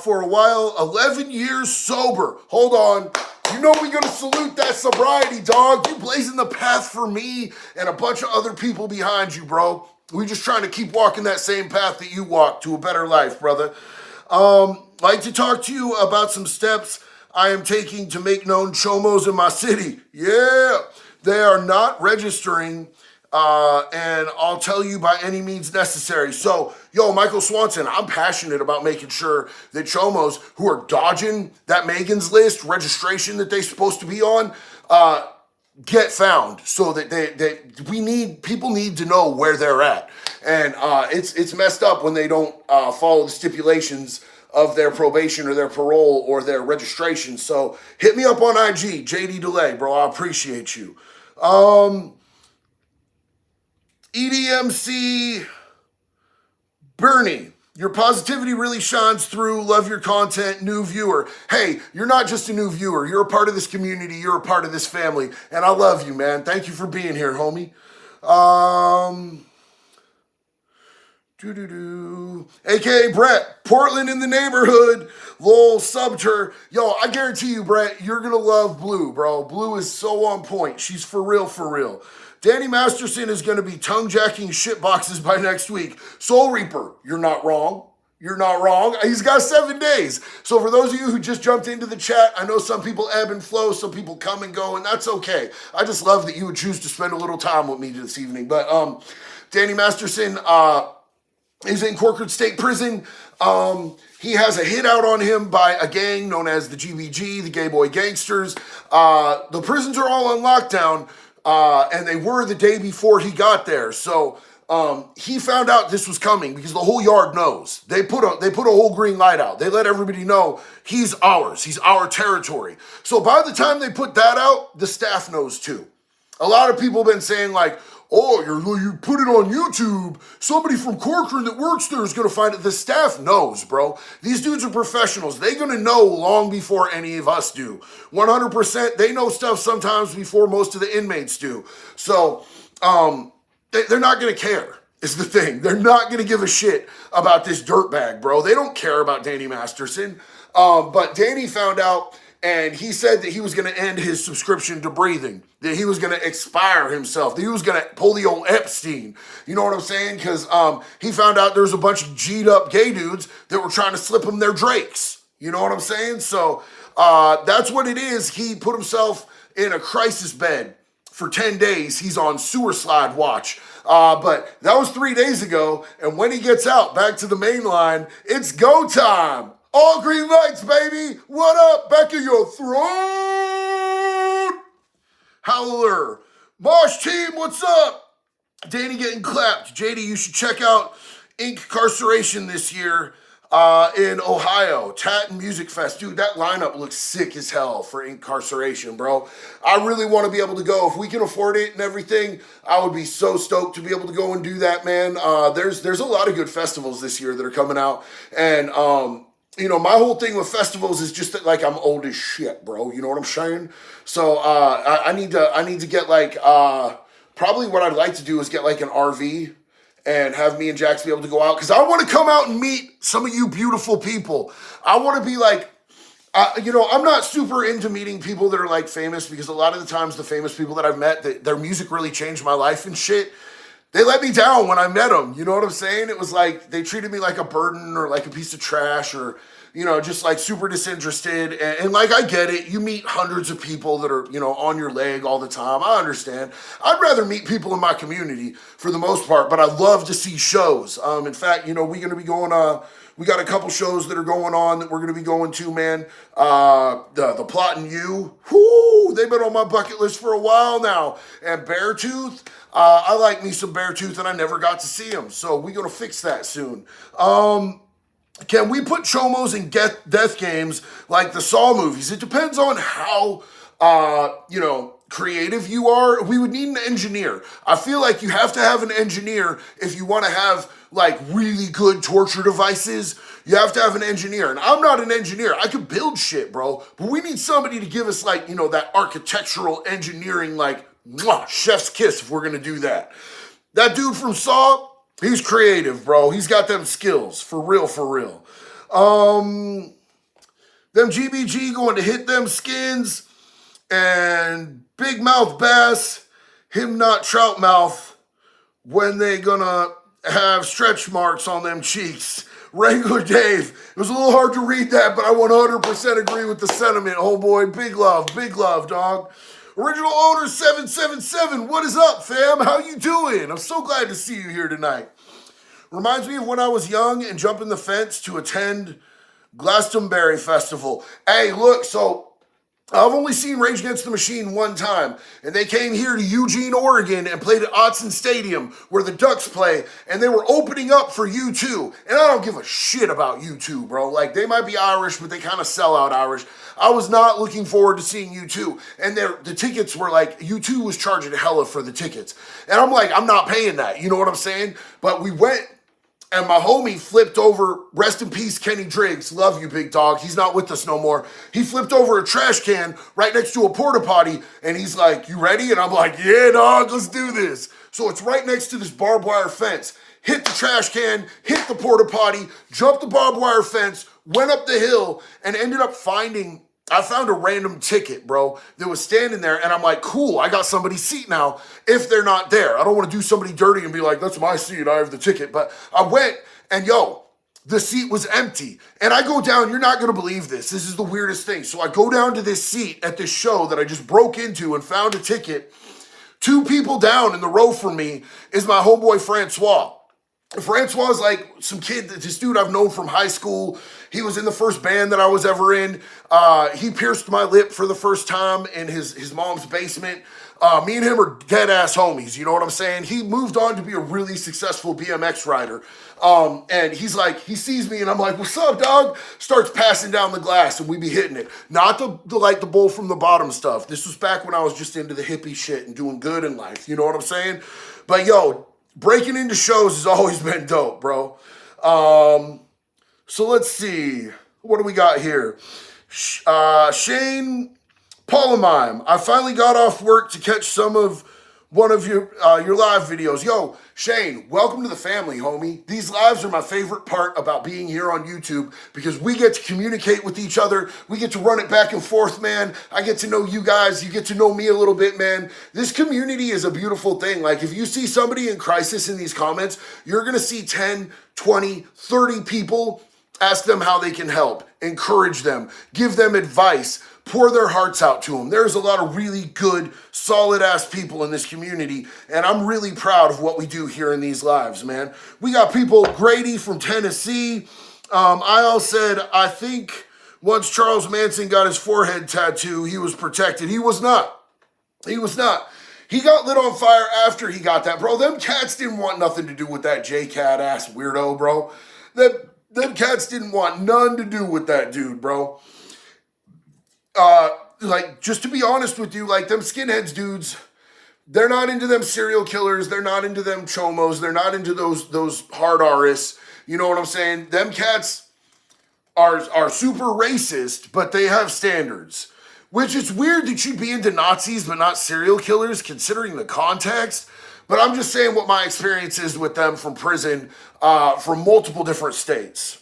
for a while, 11 years sober. Hold on. You know we're going to salute that sobriety, dog. You blazing the path for me and a bunch of other people behind you, bro. We just trying to keep walking that same path that you walk to a better life, brother. Like to talk to you about some steps I am taking to make known chomos in my city. Yeah, they are not registering, and I'll tell you by any means necessary. So, yo, Michael Swanson, I'm passionate about making sure that chomos who are dodging that Megan's List registration that they're supposed to be on, get found, so that people need to know where they're at. And it's messed up when they don't follow the stipulations of their probation or their parole or their registration. So hit me up on IG, JD Delay, bro. I appreciate you. EDMC Bernie, your positivity really shines through. Love your content. New viewer. Hey, you're not just a new viewer. You're a part of this community. You're a part of this family. And I love you, man. Thank you for being here, homie. AKA Brett, Portland in the neighborhood. Lol, subbed her. Yo, I guarantee you, Brett, you're going to love Blue, bro. Blue is so on point. She's for real, for real. Danny Masterson is going to be tongue-jacking shit boxes by next week. Soul Reaper, you're not wrong. You're not wrong. He's got 7 days. So for those of you who just jumped into the chat, I know some people ebb and flow, some people come and go, and that's okay. I just love that you would choose to spend a little time with me this evening. But Danny Masterson is in Corcoran State Prison. He has a hit out on him by a gang known as the GBG, the Gay Boy Gangsters. The prisons are all on lockdown, and they were the day before he got there. So he found out this was coming because the whole yard knows. They put a whole green light out. They let everybody know he's ours. He's our territory. So by the time they put that out, the staff knows too. A lot of people have been saying like, oh, you put it on YouTube, somebody from Corcoran that works there is going to find it. The staff knows, bro. These dudes are professionals. They're going to know long before any of us do. 100%, they know stuff sometimes before most of the inmates do. So they're not going to care, is the thing. They're not going to give a shit about this dirtbag, bro. They don't care about Danny Masterson. But Danny found out, and he said that he was going to end his subscription to breathing, that he was going to expire himself, that he was going to pull the old Epstein. You know what I'm saying? Because he found out there was a bunch of G'd up gay dudes that were trying to slip him their Drakes. You know what I'm saying? So that's what it is. He put himself in a crisis bed for 10 days. He's on sewer slide watch. But that was 3 days ago. And when he gets out back to the main line, it's go time. All green lights, baby. What up? Back in your throat. Howler. Mosh team, what's up? Danny getting clapped. JD, you should check out Incarceration this year in Ohio. Tat and Music Fest. Dude, that lineup looks sick as hell for Incarceration, bro. I really want to be able to go. If we can afford it and everything, I would be so stoked to be able to go and do that, man. There's a lot of good festivals this year that are coming out. And, you know, my whole thing with festivals is just that, like, I'm old as shit, bro. You know what I'm saying? So I need to get, like, probably what I'd like to do is get, like, an RV and have me and Jax be able to go out. Because I want to come out and meet some of you beautiful people. I want to be, like, you know, I'm not super into meeting people that are, like, famous, because a lot of the times the famous people that I've met, their music really changed my life and shit. They let me down when I met them. You know what I'm saying? It was like they treated me like a burden or like a piece of trash, or, you know, just like super disinterested. And like, I get it. You meet hundreds of people that are, you know, on your leg all the time. I understand. I'd rather meet people in my community for the most part, but I love to see shows. In fact, you know, we're going to be going, we got a couple shows that are going on that we're going to be going to, man. The Plot and You. Whoo, they've been on my bucket list for a while now. And Beartooth. I like me some Beartooth, and I never got to see him. So we're going to fix that soon. Can we put chomos in death games like the Saw movies? It depends on how, you know, creative you are, we would need an engineer. I feel like you have to have an engineer if you want to have like really good torture devices. You have to have an engineer. And I'm not an engineer. I could build shit, bro. But we need somebody to give us like, that architectural engineering, like, chef's kiss if we're going to do that. That dude from Saw, he's creative, bro. He's got them skills. For real, for real. Them GBG going to hit them skins. And Big Mouth Bass, him not trout mouth, when they gonna have stretch marks on them cheeks. Regular Dave, it was a little hard to read that, but I 100% agree with the sentiment, homeboy. Big love, dog. Original owner 777, what is up, fam? How you doing? I'm so glad to see you here tonight. Reminds me of when I was young and jumping the fence to attend Glastonbury Festival. Hey, look, so I've only seen Rage Against the Machine one time, and they came here to Eugene, Oregon, and played at Autzen Stadium, where the Ducks play, and they were opening up for U2, and I don't give a shit about U2, bro. Like, they might be Irish, but they kind of sell out Irish. I was not looking forward to seeing U2, and the tickets were like, U2 was charging hella for the tickets, and I'm like, I'm not paying that, you know what I'm saying? But we went, and my homie flipped over, rest in peace, Kenny Driggs. Love you, big dog. He's not with us no more. He flipped over a trash can right next to a porta potty, and he's like, you ready? And I'm like, yeah, dog, let's do this. So it's right next to this barbed wire fence. Hit the trash can, hit the porta potty, jumped the barbed wire fence, went up the hill, and ended up I found a random ticket, bro, that was standing there, and I'm like, cool, I got somebody's seat now if they're not there. I don't want to do somebody dirty and be like, that's my seat, I have the ticket. But I went, and the seat was empty. And I go down, you're not going to believe this. This is the weirdest thing. So I go down to this seat at this show that I just broke into and found a ticket. 2 people down in the row from me is my homeboy Francois. Francois is like some kid, this dude I've known from high school. He was in the first band that I was ever in. He pierced my lip for the first time in his mom's basement. Me and him are dead ass homies, you know what I'm saying? He moved on to be a really successful BMX rider. And he's like, he sees me and I'm like, what's up, dog? Starts passing down the glass and we be hitting it. Not the bowl from the bottom stuff. This was back when I was just into the hippie shit and doing good in life, you know what I'm saying? But breaking into shows has always been dope, bro. So let's see. What do we got here? Shane Polymime. I finally got off work to catch one of your live videos. Yo, Shane, welcome to the family, homie. These lives are my favorite part about being here on YouTube because we get to communicate with each other. We get to run it back and forth, man. I get to know you guys. You get to know me a little bit, man. This community is a beautiful thing. Like, if you see somebody in crisis in these comments, you're going to see 10, 20, 30 people. Ask them how they can help. Encourage them. Give them advice. Pour their hearts out to them. There's a lot of really good, solid-ass people in this community, and I'm really proud of what we do here in these lives, man. We got people, Grady from Tennessee. IL said, I think once Charles Manson got his forehead tattoo, he was protected. He was not. He was not. He got lit on fire after he got that, bro. Them cats didn't want nothing to do with that J-Cat-ass weirdo, bro. Them cats didn't want none to do with that dude, bro. Like, just to be honest with you, like, them skinheads dudes, they're not into them serial killers. They're not into them chomos. They're not into those hard artists. You know what I'm saying? Them cats are super racist, but they have standards. Which is weird that you'd be into Nazis, but not serial killers, considering the context. But I'm just saying what my experience is with them from prison, from multiple different states.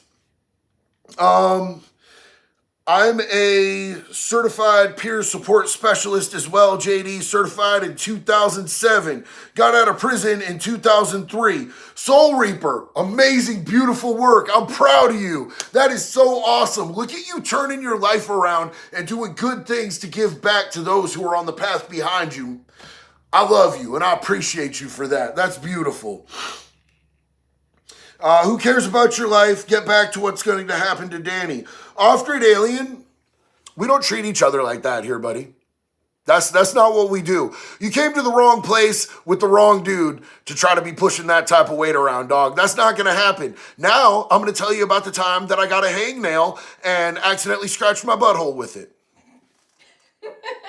I'm a certified peer support specialist as well, JD, certified in 2007. Got out of prison in 2003. Soul Reaper, amazing, beautiful work. I'm proud of you. That is so awesome. Look at you turning your life around and doing good things to give back to those who are on the path behind you. I love you, and I appreciate you for that. That's beautiful. Who cares about your life? Get back to what's going to happen to Danny. Off-grid alien, we don't treat each other like that here, buddy. That's not what we do. You came to the wrong place with the wrong dude to try to be pushing that type of weight around, dog. That's not going to happen. Now, I'm going to tell you about the time that I got a hangnail and accidentally scratched my butthole with it.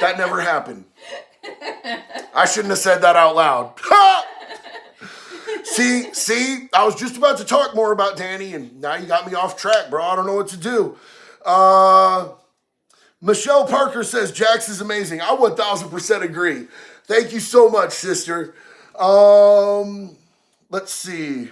That never happened. I shouldn't have said that out loud. See, I was just about to talk more about Danny, and now you got me off track, bro. I don't know what to do. Michelle Parker says Jax is amazing. I 1000% agree. Thank you so much, sister. Let's see.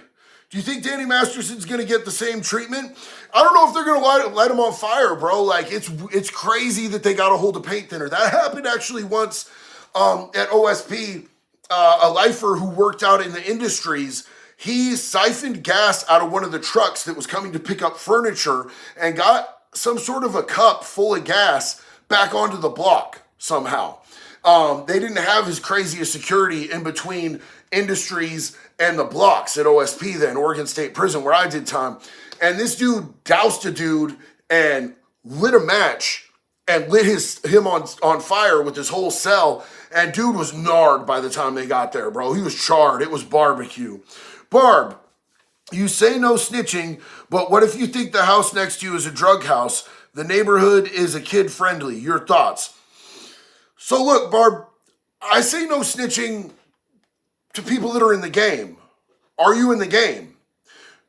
Do you think Danny Masterson's gonna get the same treatment? I don't know if they're gonna light him on fire, bro. Like it's crazy that they got a hold of paint thinner. That happened actually once at OSP. A lifer who worked out in the industries, he siphoned gas out of one of the trucks that was coming to pick up furniture and got some sort of a cup full of gas back onto the block somehow. They didn't have as crazy a security in between industries and the blocks at OSP then, Oregon State Prison, where I did time. And this dude doused a dude and lit a match and lit him on fire with his whole cell. And dude was gnarred by the time they got there, bro. He was charred. It was barbecue. Barb, you say no snitching, but what if you think the house next to you is a drug house? The neighborhood is a kid-friendly. Your thoughts? So look, Barb, I say no snitching to people that are in the game. Are you in the game?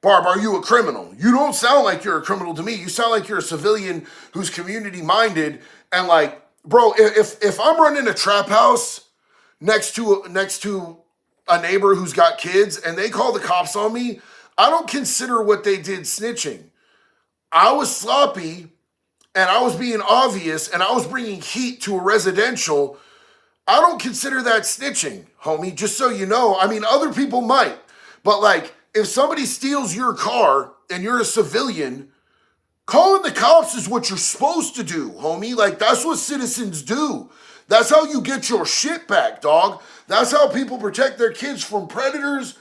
Barb, are you a criminal? You don't sound like you're a criminal to me. You sound like you're a civilian who's community-minded and like, bro, if I'm running a trap house next to a neighbor who's got kids and they call the cops on me, I don't consider what they did snitching. I was sloppy and I was being obvious and I was bringing heat to a residential. I don't consider that snitching, homie, just so you know. I mean, other people might, but like if somebody steals your car and you're a civilian, calling the cops is what you're supposed to do, homie. Like, that's what citizens do. That's how you get your shit back, dog. That's how people protect their kids from predators.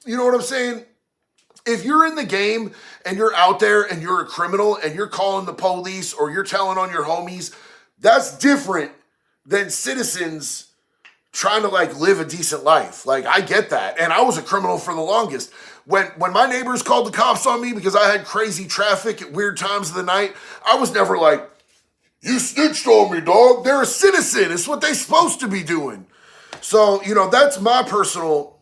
You know what I'm saying? If you're in the game and you're out there and you're a criminal and you're calling the police or you're telling on your homies, that's different than citizens trying to like live a decent life. Like, I get that. And I was a criminal for the longest. When my neighbors called the cops on me because I had crazy traffic at weird times of the night, I was never like, you snitched on me, dog. They're a citizen. It's what they're supposed to be doing. So, you know, that's my personal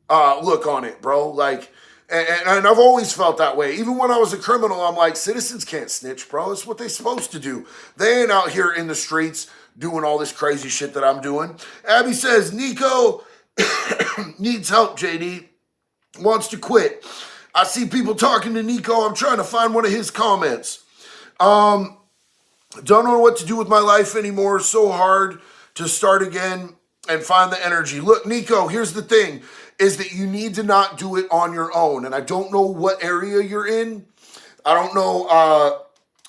look on it, bro. Like, and I've always felt that way. Even when I was a criminal, I'm like, citizens can't snitch, bro. It's what they're supposed to do. They ain't out here in the streets doing all this crazy shit that I'm doing. Abby says, Nico needs help, JD. Wants to quit. I see people talking to Nico. I'm trying to find one of his comments. Don't know what to do with my life anymore. So hard to start again and find the energy. Look, Nico, here's the thing, is that you need to not do it on your own. And I don't know what area you're in. I don't know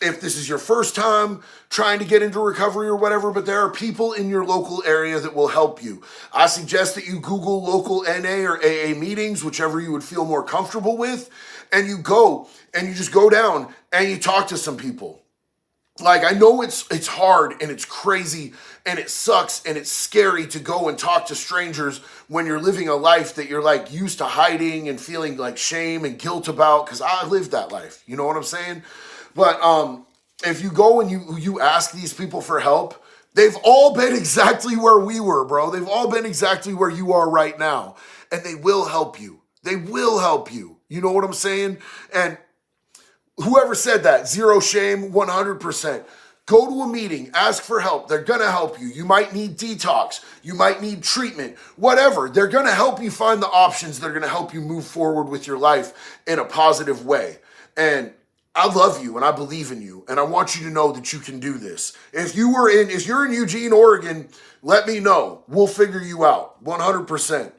if this is your first time trying to get into recovery or whatever, but there are people in your local area that will help you. I suggest that you Google local NA or AA meetings, whichever you would feel more comfortable with, and you go and you just go down and you talk to some people. Like, I know it's hard and it's crazy and it sucks and it's scary to go and talk to strangers when you're living a life that you're like used to hiding and feeling like shame and guilt about, because I lived that life. You know what I'm saying? But if you go and you ask these people for help, they've all been exactly where we were, bro. They've all been exactly where you are right now. And they will help you. They will help you. You know what I'm saying? And whoever said that, zero shame, 100%. Go to a meeting, ask for help. They're going to help you. You might need detox. You might need treatment, whatever. They're going to help you find the options that are going to help you move forward with your life in a positive way. And I love you and I believe in you. And I want you to know that you can do this. If you're in Eugene, Oregon, let me know. We'll figure you out, 100%.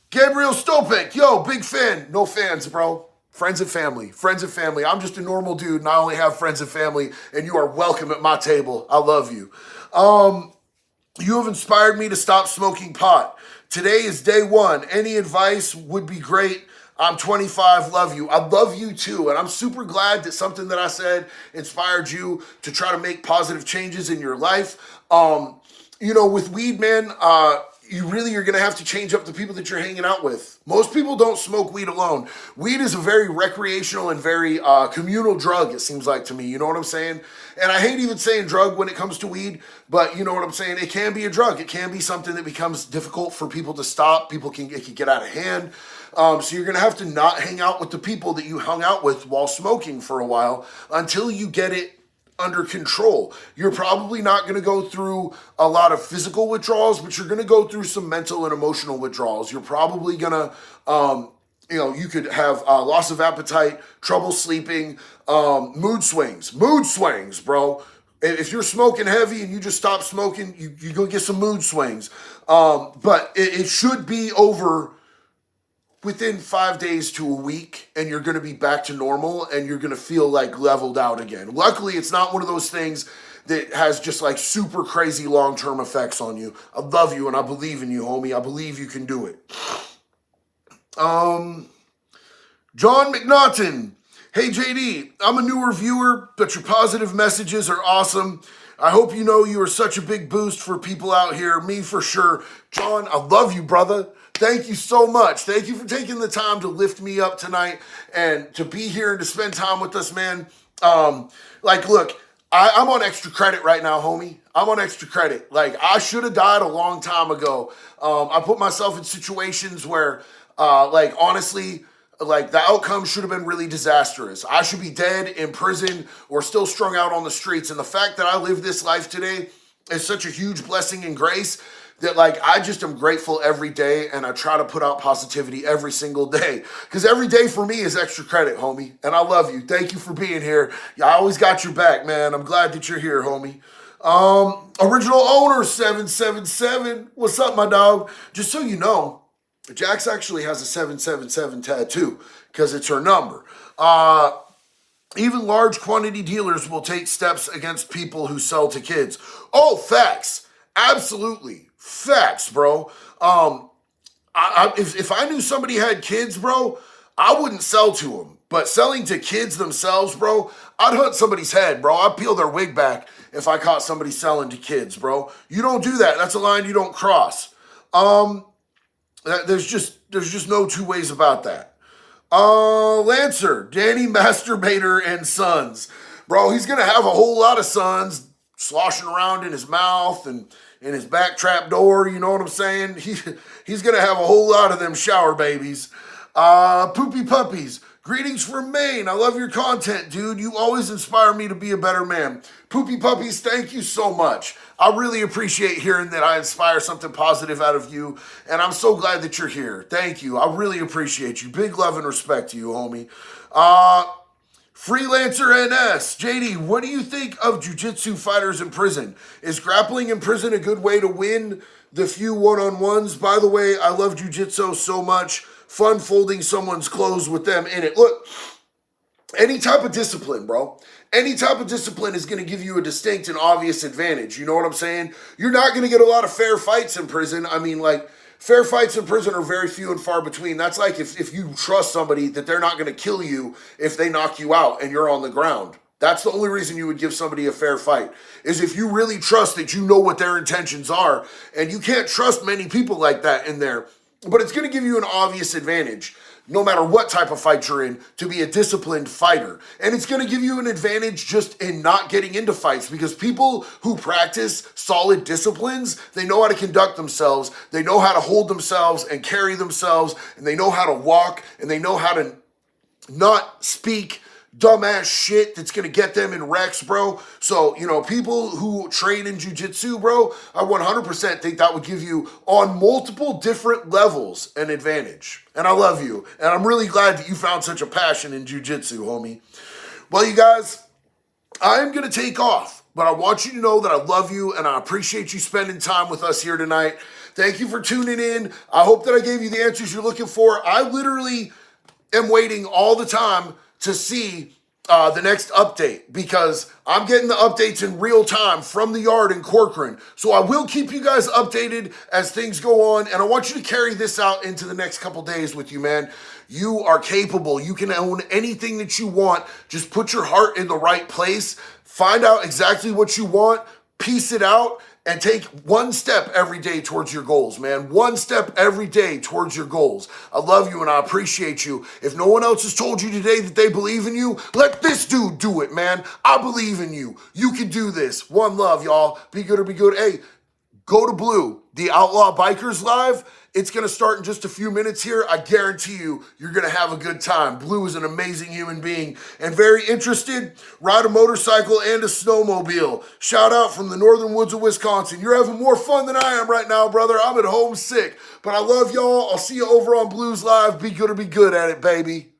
Gabriel Stopek, yo, big fan. No fans, bro. Friends and family. Friends and family. I'm just a normal dude and I only have friends and family, and you are welcome at my table. I love you. You have inspired me to stop smoking pot. Today is day one. Any advice would be great. I'm 25, love you. I love you too. And I'm super glad that something that I said inspired you to try to make positive changes in your life. You know, with weed, man, you really are going to have to change up the people that you're hanging out with. Most people don't smoke weed alone. Weed is a very recreational and very communal drug, it seems like to me. You know what I'm saying? And I hate even saying drug when it comes to weed, but you know what I'm saying? It can be a drug. It can be something that becomes difficult for people to stop. It can get out of hand. So you're going to have to not hang out with the people that you hung out with while smoking for a while until you get it under control. You're probably not going to go through a lot of physical withdrawals, but you're going to go through some mental and emotional withdrawals. You're probably going to, you could have loss of appetite, trouble sleeping, mood swings, bro. If you're smoking heavy and you just stop smoking, you're going to get some mood swings. But it should be over within 5 days to a week, and you're going to be back to normal, and you're going to feel like leveled out again. Luckily, it's not one of those things that has just like super crazy long-term effects on you. I love you, and I believe in you, homie. I believe you can do it. John McNaughton. Hey, JD, I'm a newer viewer, but your positive messages are awesome. I hope you know you are such a big boost for people out here. Me for sure. John, I love you, brother. Thank you so much. Thank you for taking the time to lift me up tonight and to be here and to spend time with us, man. Look, I'm on extra credit right now, homie. I'm on extra credit. Like, I should have died a long time ago. I put myself in situations where, honestly, the outcome should have been really disastrous. I should be dead, in prison, or still strung out on the streets. And the fact that I live this life today is such a huge blessing and grace that, I just am grateful every day, and I try to put out positivity every single day. Because every day for me is extra credit, homie. And I love you. Thank you for being here. I always got your back, man. I'm glad that you're here, homie. Original owner 777. What's up, my dog? Just so you know, Jax actually has a 777 tattoo because it's her number. Even large quantity dealers will take steps against people who sell to kids. Oh, facts. Absolutely. Facts, bro. If I knew somebody had kids, bro, I wouldn't sell to them. But selling to kids themselves, bro, I'd hunt somebody's head, bro. I'd peel their wig back if I caught somebody selling to kids, bro. You don't do that. That's a line you don't cross. There's just no two ways about that. Lancer, Danny Masturbator and Sons. Bro, he's going to have a whole lot of sons sloshing around in his mouth and in his back trap door, you know what I'm saying? He's going to have a whole lot of them shower babies. Poopy Puppies, greetings from Maine. I love your content, dude. You always inspire me to be a better man. Poopy Puppies, thank you so much. I really appreciate hearing that I inspire something positive out of you, and I'm so glad that you're here. Thank you. I really appreciate you. Big love and respect to you, homie. Freelancer NS, JD, what do you think of jiu-jitsu fighters in prison? Is grappling in prison a good way to win the few one-on-ones? By the way, I love jiu-jitsu so much. Fun folding someone's clothes with them in it. Look, any type of discipline, bro. Any type of discipline is going to give you a distinct and obvious advantage. You know what I'm saying? You're not going to get a lot of fair fights in prison. I mean, fair fights in prison are very few and far between. That's like if you trust somebody that they're not going to kill you if they knock you out and you're on the ground. That's the only reason you would give somebody a fair fight, is if you really trust that you know what their intentions are. And you can't trust many people like that in there. But it's going to give you an obvious advantage, no matter what type of fight you're in, to be a disciplined fighter. And it's going to give you an advantage just in not getting into fights, because people who practice solid disciplines, they know how to conduct themselves, they know how to hold themselves and carry themselves, and they know how to walk, and they know how to not speak dumbass shit that's going to get them in wrecks, bro. So, people who train in jiu-jitsu, bro, I 100% think that would give you, on multiple different levels, an advantage. And I love you. And I'm really glad that you found such a passion in jiu-jitsu, homie. Well, you guys, I'm going to take off, but I want you to know that I love you and I appreciate you spending time with us here tonight. Thank you for tuning in. I hope that I gave you the answers you're looking for. I literally am waiting all the time to see the next update, because I'm getting the updates in real time from the yard in Corcoran. So I will keep you guys updated as things go on, and I want you to carry this out into the next couple days with you, man. You are capable. You can own anything that you want. Just put your heart in the right place. Find out exactly what you want, piece it out, and take one step every day towards your goals, man. One step every day towards your goals. I love you and I appreciate you. If no one else has told you today that they believe in you, let this dude do it, man. I believe in you. You can do this. One love, y'all. Be good or be good. Hey, go to Blue, the Outlaw Bikers Live. It's going to start in just a few minutes here. I guarantee you, you're going to have a good time. Blue is an amazing human being and very interested. Ride a motorcycle and a snowmobile. Shout out from the northern woods of Wisconsin. You're having more fun than I am right now, brother. I'm at home sick. But I love y'all. I'll see you over on Blues Live. Be good or be good at it, baby.